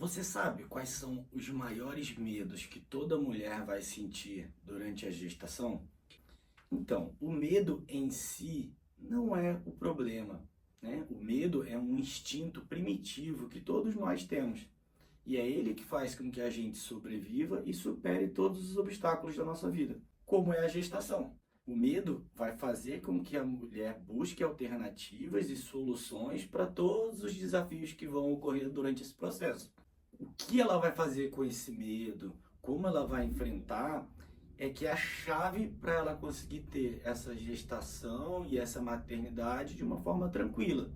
Você sabe quais são os maiores medos que toda mulher vai sentir durante a gestação? Então, o medo em si não é o problema, né? O medo é um instinto primitivo que todos nós temos. E é ele que faz com que a gente sobreviva e supere todos os obstáculos da nossa vida, como é a gestação. O medo vai fazer com que a mulher busque alternativas e soluções para todos os desafios que vão ocorrer durante esse processo. O que ela vai fazer com esse medo, como ela vai enfrentar, é que a chave para ela conseguir ter essa gestação e essa maternidade de uma forma tranquila.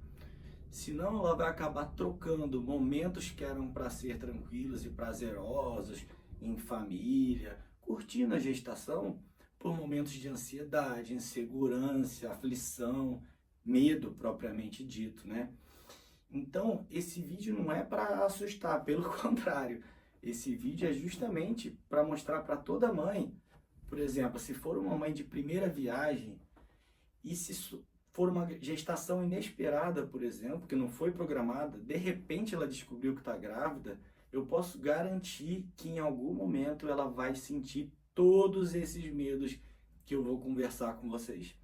Senão ela vai acabar trocando momentos que eram para ser tranquilos e prazerosos, em família, curtindo a gestação, por momentos de ansiedade, insegurança, aflição, medo propriamente dito, né? Então, esse vídeo não é para assustar, pelo contrário. Esse vídeo é justamente para mostrar para toda mãe, por exemplo, se for uma mãe de primeira viagem e se for uma gestação inesperada, por exemplo, que não foi programada, de repente ela descobriu que está grávida, eu posso garantir que em algum momento ela vai sentir todos esses medos que eu vou conversar com vocês.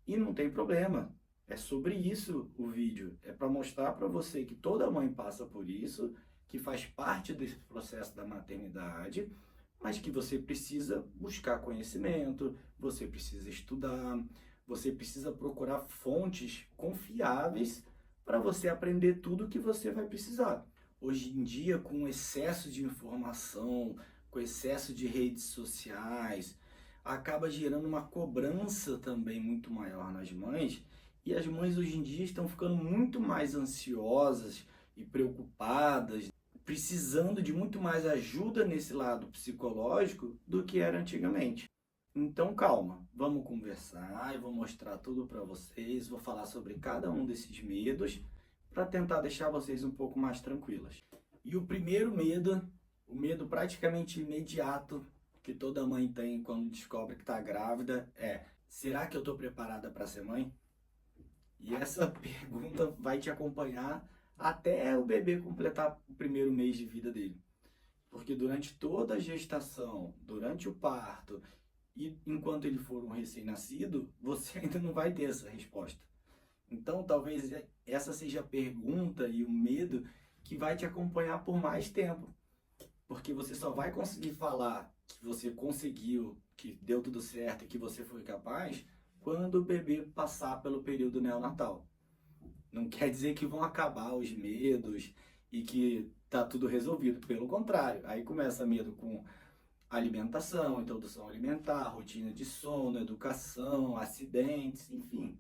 E não tem problema. É sobre isso o vídeo. É para mostrar para você que toda mãe passa por isso, que faz parte desse processo da maternidade, mas que você precisa buscar conhecimento, você precisa estudar, você precisa procurar fontes confiáveis para você aprender tudo o que você vai precisar. Hoje em dia, com excesso de informação, com excesso de redes sociais, acaba gerando uma cobrança também muito maior nas mães, e as mães hoje em dia estão ficando muito mais ansiosas e preocupadas, precisando de muito mais ajuda nesse lado psicológico do que era antigamente. Então calma, vamos conversar, eu vou mostrar tudo para vocês, vou falar sobre cada um desses medos para tentar deixar vocês um pouco mais tranquilas. E o primeiro medo, o medo praticamente imediato que toda mãe tem quando descobre que está grávida é: será que eu estou preparada para ser mãe? E essa pergunta vai te acompanhar até o bebê completar o primeiro mês de vida dele. Porque durante toda a gestação, durante o parto e enquanto ele for um recém-nascido, você ainda não vai ter essa resposta. Então, talvez essa seja a pergunta e o medo que vai te acompanhar por mais tempo. Porque você só vai conseguir falar que você conseguiu, que deu tudo certo e que você foi capaz quando o bebê passar pelo período neonatal. Não quer dizer que vão acabar os medos e que tá tudo resolvido. Pelo contrário, aí começa medo com alimentação, introdução alimentar, rotina de sono, educação, acidentes, enfim.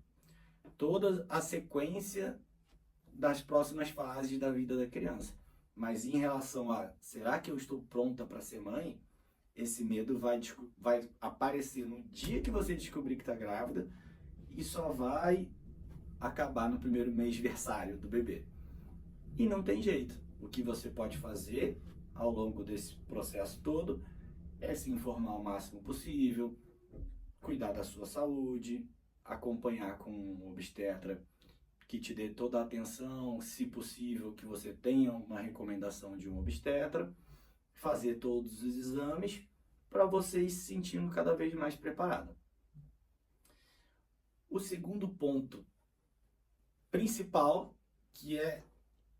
Toda a sequência das próximas fases da vida da criança. Mas em relação a será que eu estou pronta para ser mãe? Esse medo vai aparecer no dia que você descobrir que está grávida e só vai acabar no primeiro mês versário do bebê. E não tem jeito. O que você pode fazer ao longo desse processo todo é se informar o máximo possível, cuidar da sua saúde, acompanhar com um obstetra que te dê toda a atenção, se possível que você tenha uma recomendação de um obstetra, fazer todos os exames para você ir se sentindo cada vez mais preparada. O segundo ponto principal, que é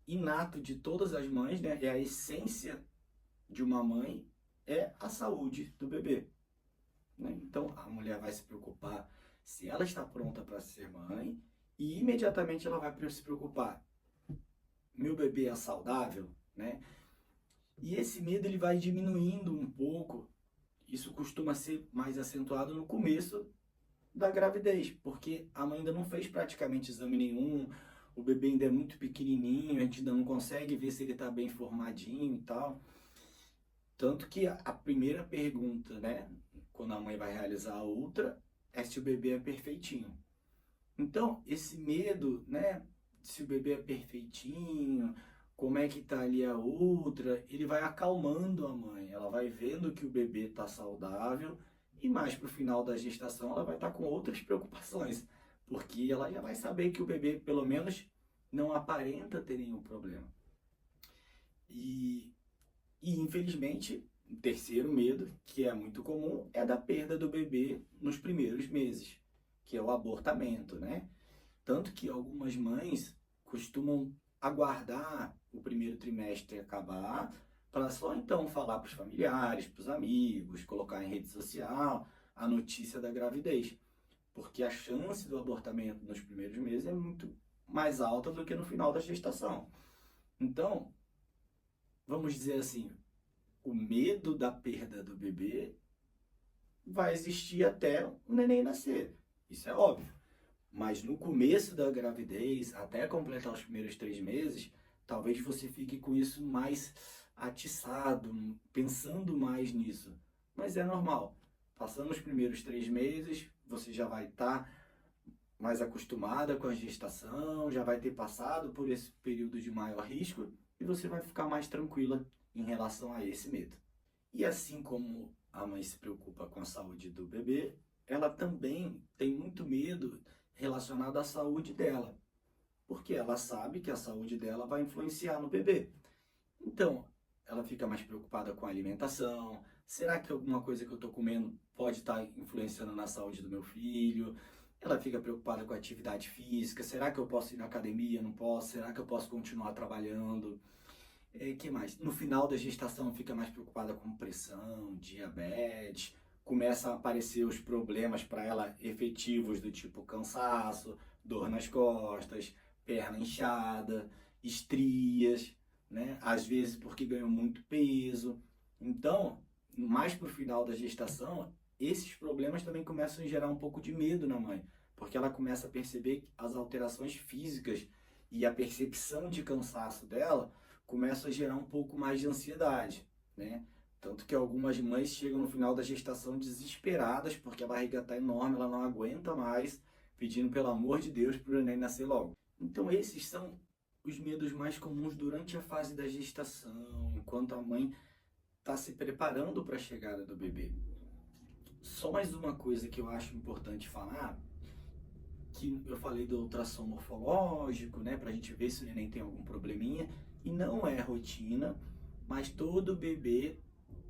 inato de todas as mães, né, é a essência de uma mãe, é a saúde do bebê. Né? Então a mulher vai se preocupar se ela está pronta para ser mãe e imediatamente ela vai se preocupar: meu bebê é saudável, né? E esse medo ele vai diminuindo um pouco. Isso costuma ser mais acentuado no começo da gravidez, porque a mãe ainda não fez praticamente exame nenhum, o bebê ainda é muito pequenininho, a gente ainda não consegue ver se ele está bem formadinho e tal. Tanto que a primeira pergunta, né, quando a mãe vai realizar a ultra, é se o bebê é perfeitinho. Então, esse medo, né, se o bebê é perfeitinho, como é que tá ali a ultra, ele vai acalmando a mãe, ela vai vendo que o bebê está saudável e mais pro final da gestação ela vai estar com outras preocupações, porque ela já vai saber que o bebê, pelo menos, não aparenta ter nenhum problema. E E, infelizmente, o terceiro medo, que é muito comum, é da perda do bebê nos primeiros meses, que é o abortamento, né? Tanto que algumas mães costumam aguardar o primeiro trimestre acabar para só então falar para os familiares, para os amigos, colocar em rede social a notícia da gravidez. Porque a chance do abortamento nos primeiros meses é muito mais alta do que no final da gestação. Então, vamos dizer assim, o medo da perda do bebê vai existir até o neném nascer. Isso é óbvio. Mas no começo da gravidez, até completar os primeiros 3 meses, talvez você fique com isso mais atiçado, pensando mais nisso. Mas é normal. Passando os primeiros 3 meses, você já vai estar mais acostumada com a gestação, já vai ter passado por esse período de maior risco e você vai ficar mais tranquila em relação a esse medo. E assim como a mãe se preocupa com a saúde do bebê, ela também tem muito medo relacionado à saúde dela, porque ela sabe que a saúde dela vai influenciar no bebê. Então, ela fica mais preocupada com a alimentação. Será que alguma coisa que eu estou comendo pode estar influenciando na saúde do meu filho? Ela fica preocupada com a atividade física. Será que eu posso ir na academia? Não posso? Será que eu posso continuar trabalhando? Que mais? No final da gestação fica mais preocupada com pressão, diabetes, começa a aparecer os problemas para ela efetivos do tipo cansaço, dor nas costas, perna inchada, estrias, né? Às vezes porque ganhou muito peso. Então, mais pro final da gestação, esses problemas também começam a gerar um pouco de medo na mãe, porque ela começa a perceber as alterações físicas e a percepção de cansaço dela começa a gerar um pouco mais de ansiedade, né? Tanto que algumas mães chegam no final da gestação desesperadas porque a barriga está enorme, ela não aguenta mais, pedindo pelo amor de Deus para o neném nascer logo. Então esses são os medos mais comuns durante a fase da gestação, enquanto a mãe está se preparando para a chegada do bebê. Só mais uma coisa que eu acho importante falar, que eu falei do ultrassom morfológico, né, para a gente ver se o neném tem algum probleminha, e não é rotina, mas todo bebê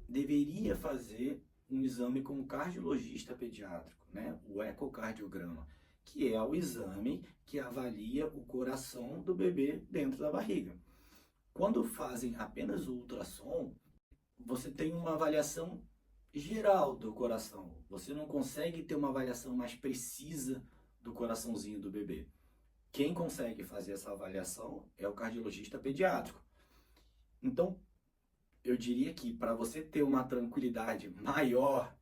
deveria fazer um exame com o cardiologista pediátrico, né, o ecocardiograma, que é o exame que avalia o coração do bebê dentro da barriga. Quando fazem apenas o ultrassom, você tem uma avaliação geral do coração. Você não consegue ter uma avaliação mais precisa do coraçãozinho do bebê. Quem consegue fazer essa avaliação é o cardiologista pediátrico. Então, eu diria que para você ter uma tranquilidade maior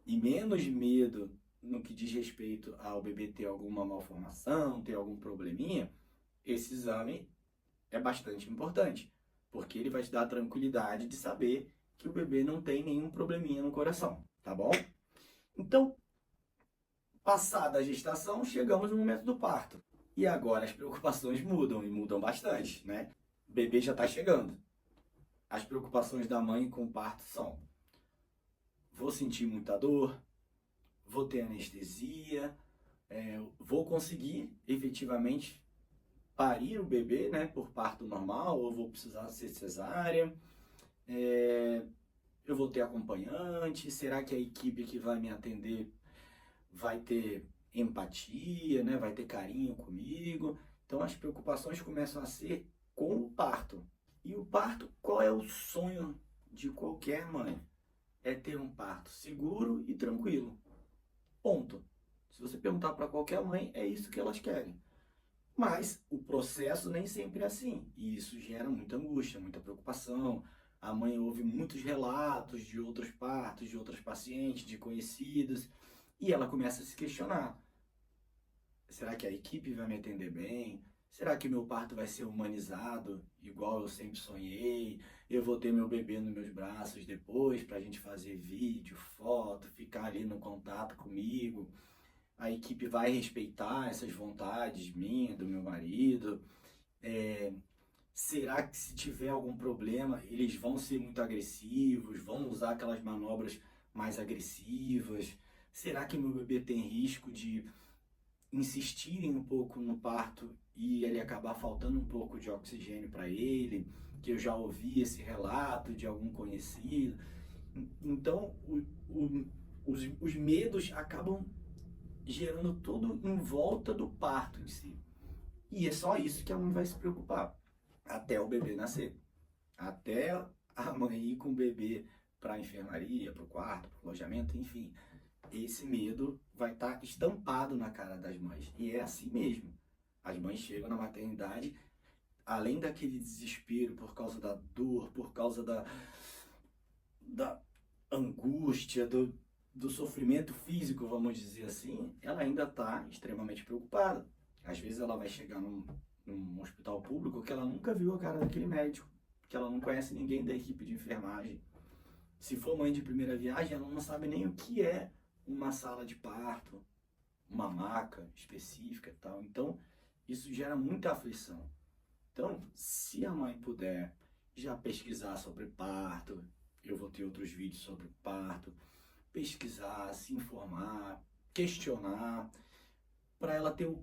e menos medo no que diz respeito ao bebê ter alguma malformação, ter algum probleminha, esse exame é bastante importante, porque ele vai te dar a tranquilidade de saber que o bebê não tem nenhum probleminha no coração, tá bom? Então, passada a gestação, chegamos no momento do parto. E agora as preocupações mudam, e mudam bastante, né? O bebê já está chegando. As preocupações da mãe com o parto são: vou sentir muita dor, vou ter anestesia, vou conseguir efetivamente parir o bebê, né, por parto normal, ou vou precisar ser cesárea, eu vou ter acompanhante, será que a equipe que vai me atender vai ter empatia, né, vai ter carinho comigo? Então as preocupações começam a ser com o parto. E o parto, qual é o sonho de qualquer mãe? É ter um parto seguro e tranquilo. Ponto. Se você perguntar para qualquer mãe, é isso que elas querem. Mas o processo nem sempre é assim. E isso gera muita angústia, muita preocupação. A mãe ouve muitos relatos de outros partos, de outras pacientes, de conhecidos, e ela começa a se questionar. Será que a equipe vai me atender bem? Será que meu parto vai ser humanizado, igual eu sempre sonhei? Eu vou ter meu bebê nos meus braços depois para a gente fazer vídeo, foto, ficar ali no contato comigo? A equipe vai respeitar essas vontades minhas, do meu marido? Será que se tiver algum problema, eles vão ser muito agressivos, vão usar aquelas manobras mais agressivas? Será que meu bebê tem risco de insistirem um pouco no parto e ele acabar faltando um pouco de oxigênio para ele? porque eu já ouvi esse relato de algum conhecido. Então, os medos acabam gerando tudo em volta do parto em si. E é só isso que a mãe vai se preocupar, até o bebê nascer. Até a mãe ir com o bebê para a enfermaria, para o quarto, para o alojamento, enfim. Esse medo vai estar estampado na cara das mães. E é assim mesmo. As mães chegam na maternidade, além daquele desespero por causa da dor, por causa da angústia, do sofrimento físico, vamos dizer assim, ela ainda está extremamente preocupada. Às vezes ela vai chegar num hospital público que ela nunca viu a cara daquele médico, que ela não conhece ninguém da equipe de enfermagem. Se for mãe de primeira viagem, ela não sabe nem o que é uma sala de parto, uma maca específica e tal. Então, isso gera muita aflição. Então, se a mãe puder já pesquisar sobre parto, eu vou ter outros vídeos sobre parto, pesquisar, se informar, questionar, para ela ter,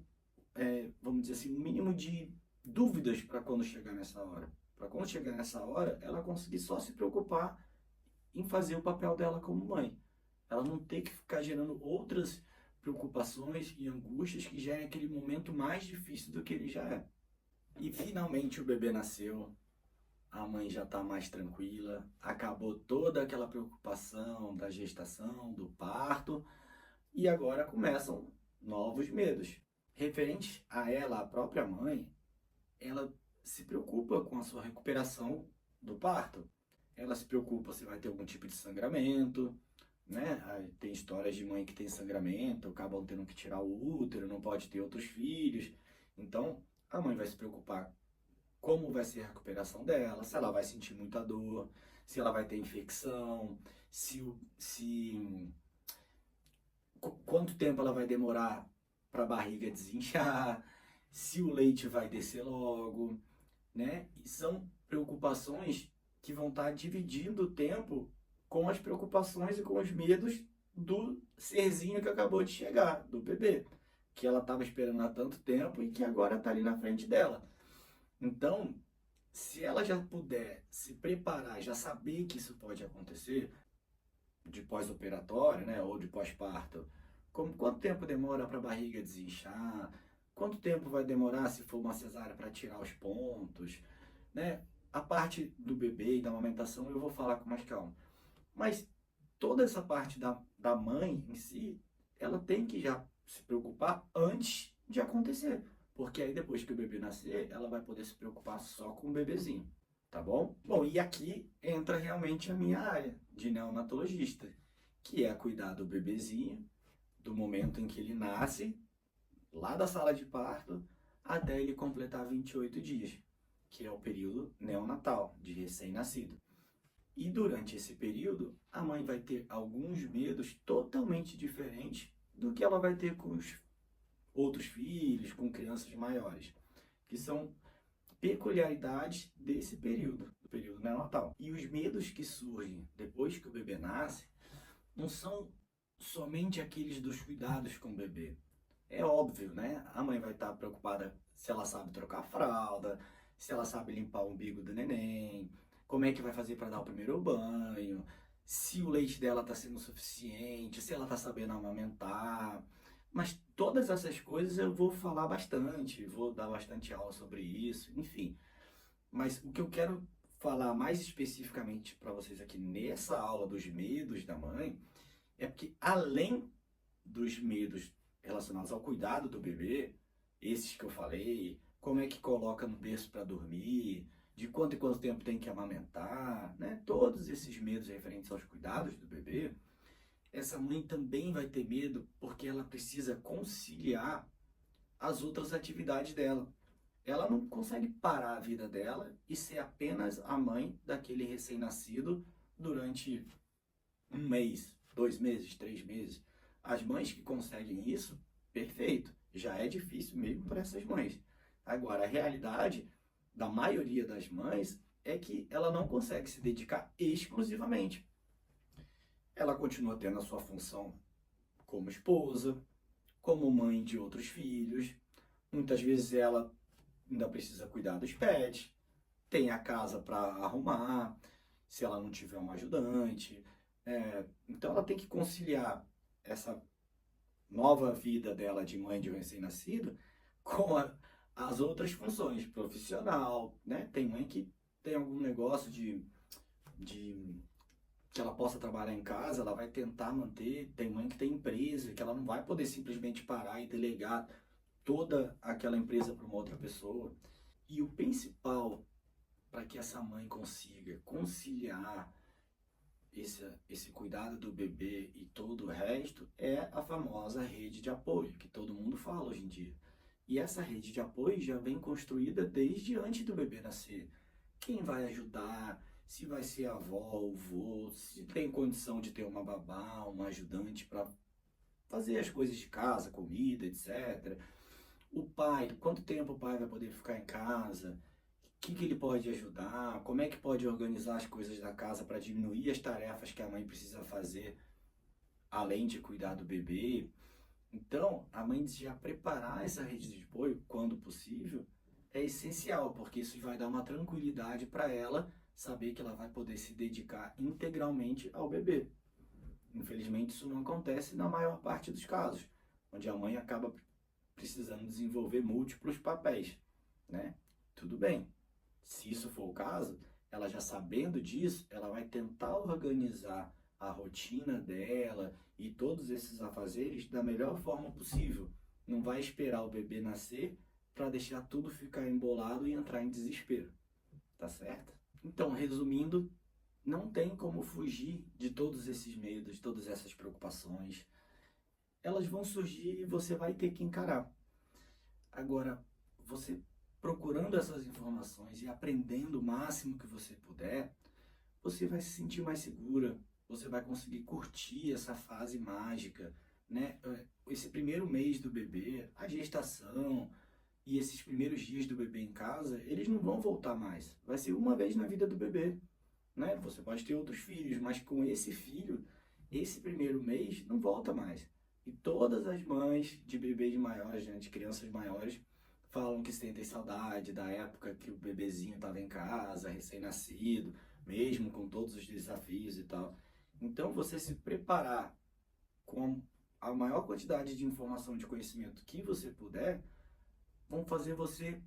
vamos dizer assim, um mínimo de dúvidas para quando chegar nessa hora. Para quando chegar nessa hora, ela conseguir só se preocupar em fazer o papel dela como mãe. Ela não ter que ficar gerando outras preocupações e angústias que gerem aquele momento mais difícil do que ele já é. E finalmente o bebê nasceu, a mãe já está mais tranquila, acabou toda aquela preocupação da gestação, do parto, e agora começam novos medos. Referentes a ela, a própria mãe, ela se preocupa com a sua recuperação do parto. Ela se preocupa se vai ter algum tipo de sangramento, né? Tem histórias de mãe que tem sangramento, acabam tendo que tirar o útero, não pode ter outros filhos. Então, a mãe vai se preocupar como vai ser a recuperação dela, se ela vai sentir muita dor, se ela vai ter infecção, quanto tempo ela vai demorar para a barriga desinchar, se o leite vai descer logo, né? E são preocupações que vão estar dividindo o tempo com as preocupações e com os medos do serzinho que acabou de chegar, do bebê, que ela estava esperando há tanto tempo e que agora está ali na frente dela. Então, se ela já puder se preparar, já saber que isso pode acontecer, de pós-operatório, né, ou de pós-parto, quanto tempo demora para a barriga desinchar, quanto tempo vai demorar se for uma cesárea para tirar os pontos, né? A parte do bebê e da amamentação eu vou falar com mais calma. Mas toda essa parte da mãe em si, ela tem que já se preocupar antes de acontecer. Porque aí depois que o bebê nascer, ela vai poder se preocupar só com o bebezinho, tá bom? Bom, e aqui entra realmente a minha área de neonatologista, que é cuidar do bebezinho, do momento em que ele nasce, lá da sala de parto, até ele completar 28 dias, que é o período neonatal, de recém-nascido. E durante esse período, a mãe vai ter alguns medos totalmente diferentes do que ela vai ter com os outros filhos, com crianças maiores, que são peculiaridades desse período, do período neonatal. E os medos que surgem depois que o bebê nasce não são somente aqueles dos cuidados com o bebê. É óbvio, né? A mãe vai estar preocupada se ela sabe trocar a fralda, se ela sabe limpar o umbigo do neném, como é que vai fazer para dar o primeiro banho, se o leite dela está sendo suficiente, se ela está sabendo amamentar. Mas todas essas coisas eu vou falar bastante, vou dar bastante aula sobre isso, enfim. Mas o que eu quero falar mais especificamente para vocês aqui nessa aula dos medos da mãe é porque além dos medos relacionados ao cuidado do bebê, esses que eu falei, como é que coloca no berço para dormir, de quanto em quanto tempo tem que amamentar, né? Todos esses medos referentes aos cuidados do bebê, essa mãe também vai ter medo porque ela precisa conciliar as outras atividades dela. Ela não consegue parar a vida dela e ser apenas a mãe daquele recém-nascido durante um mês, 2 meses, 3 meses. As mães que conseguem isso, perfeito. Já é difícil mesmo para essas mães. Agora, a realidade da maioria das mães é que ela não consegue se dedicar exclusivamente. Ela continua tendo a sua função como esposa, como mãe de outros filhos. Muitas vezes ela ainda precisa cuidar dos pets, tem a casa para arrumar, se ela não tiver um ajudante. Então ela tem que conciliar essa nova vida dela de mãe de um recém-nascido com as outras funções, profissional, né? Tem mãe que tem algum negócio de que ela possa trabalhar em casa, ela vai tentar manter. Tem mãe que tem empresa, que ela não vai poder simplesmente parar e delegar toda aquela empresa para uma outra pessoa. E o principal para que essa mãe consiga conciliar esse cuidado do bebê e todo o resto é a famosa rede de apoio, que todo mundo fala hoje em dia. E essa rede de apoio já vem construída desde antes do bebê nascer. Quem vai ajudar, se vai ser a avó, o vô, se tem condição de ter uma babá, uma ajudante para fazer as coisas de casa, comida, etc. O pai, quanto tempo o pai vai poder ficar em casa? Que ele pode ajudar? Como é que pode organizar as coisas da casa para diminuir as tarefas que a mãe precisa fazer, além de cuidar do bebê? Então, a mãe já preparar essa rede de apoio, quando possível, é essencial, porque isso vai dar uma tranquilidade para ela saber que ela vai poder se dedicar integralmente ao bebê. Infelizmente, isso não acontece na maior parte dos casos, onde a mãe acaba precisando desenvolver múltiplos papéis, né? Tudo bem. Se isso for o caso, ela já sabendo disso, ela vai tentar organizar a rotina dela e todos esses afazeres da melhor forma possível. Não vai esperar o bebê nascer para deixar tudo ficar embolado e entrar em desespero. Tá certo? Então, resumindo, não tem como fugir de todos esses medos, de todas essas preocupações. Elas vão surgir e você vai ter que encarar. Agora, você procurando essas informações e aprendendo o máximo que você puder, você vai se sentir mais segura, você vai conseguir curtir essa fase mágica, né? Esse primeiro mês do bebê, a gestação e esses primeiros dias do bebê em casa, eles não vão voltar mais. Vai ser uma vez na vida do bebê, né? Você pode ter outros filhos, mas com esse filho, esse primeiro mês não volta mais. E todas as mães de bebês maiores, né, de crianças maiores, falam que sentem saudade da época que o bebezinho estava em casa, recém-nascido, mesmo com todos os desafios e tal. Então, você se preparar com a maior quantidade de informação, de conhecimento que você puder, vão fazer você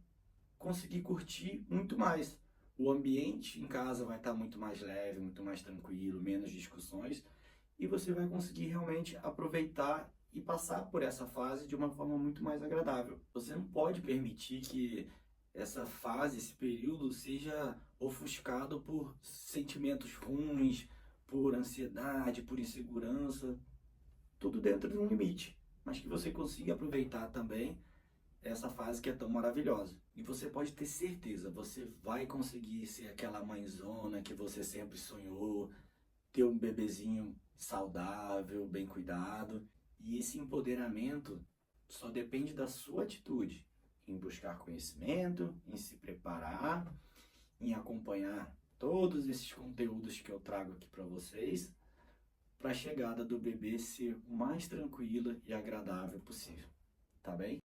conseguir curtir muito mais. O ambiente em casa vai estar muito mais leve, muito mais tranquilo, menos discussões, e você vai conseguir realmente aproveitar e passar por essa fase de uma forma muito mais agradável. Você não pode permitir que essa fase, esse período, seja ofuscado por sentimentos ruins, por ansiedade, por insegurança, tudo dentro de um limite, mas que você consiga aproveitar também essa fase que é tão maravilhosa. E você pode ter certeza, você vai conseguir ser aquela mãezona que você sempre sonhou, ter um bebezinho saudável, bem cuidado. E esse empoderamento só depende da sua atitude em buscar conhecimento, em se preparar, em acompanhar todos esses conteúdos que eu trago aqui para vocês, para a chegada do bebê ser o mais tranquila e agradável possível. Tá bem?